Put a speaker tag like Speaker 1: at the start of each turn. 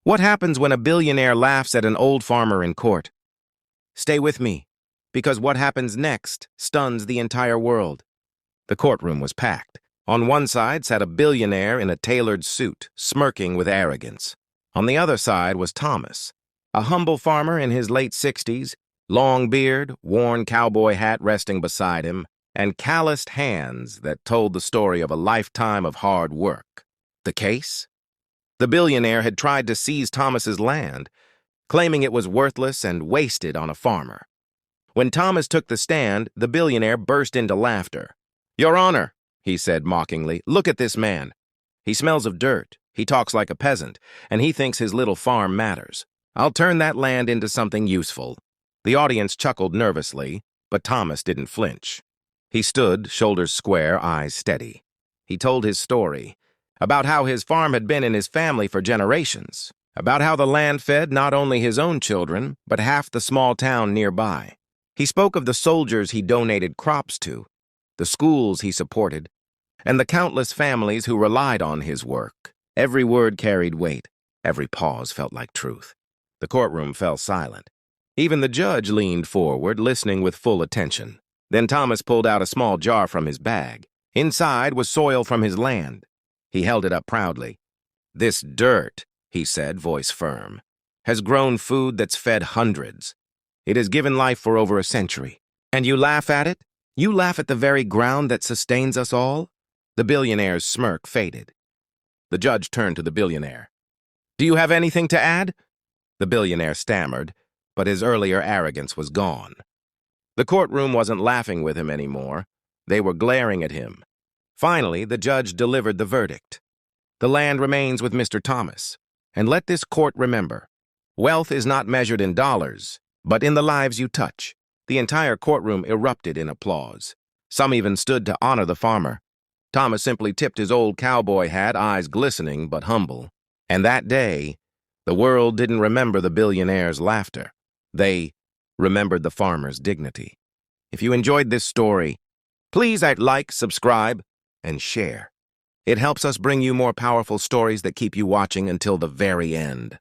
Speaker 1: What happens when a billionaire laughs at an old farmer in court? Stay with me, because what happens next stuns the entire world. The courtroom was packed. On one side sat a billionaire in a tailored suit, smirking with arrogance. On the other side was Thomas, a humble farmer in his late 60s, long beard, worn cowboy hat resting beside him, and calloused hands that told the story of a lifetime of hard work. The case? The billionaire had tried to seize Thomas's land, claiming it was worthless and wasted on a farmer. When Thomas took the stand, the billionaire burst into laughter. "Your Honor," he said mockingly, "look at this man. He smells of dirt, he talks like a peasant, and he thinks his little farm matters. I'll turn that land into something useful." The audience chuckled nervously, but Thomas didn't flinch. He stood, shoulders square, eyes steady. He told his story, about how his farm had been in his family for generations, about how the land fed not only his own children, but half the small town nearby. He spoke of the soldiers he donated crops to, the schools he supported, and the countless families who relied on his work. Every word carried weight. Every pause felt like truth. The courtroom fell silent. Even the judge leaned forward, listening with full attention. Then Thomas pulled out a small jar from his bag. Inside was soil from his land. He held it up proudly. "This dirt," he said, voice firm, "has grown food that's fed hundreds. It has given life for over a century. And you laugh at it? You laugh at the very ground that sustains us all?" The billionaire's smirk faded. The judge turned to the billionaire. "Do you have anything to add?" The billionaire stammered, but his earlier arrogance was gone. The courtroom wasn't laughing with him anymore. They were glaring at him. Finally, the judge delivered the verdict. "The land remains with Mr. Thomas. And let this court remember, wealth is not measured in dollars, but in the lives you touch." The entire courtroom erupted in applause. Some even stood to honor the farmer. Thomas simply tipped his old cowboy hat, eyes glistening but humble. And that day, the world didn't remember the billionaire's laughter. They remembered the farmer's dignity. If you enjoyed this story, please like, subscribe, and share. It helps us bring you more powerful stories that keep you watching until the very end.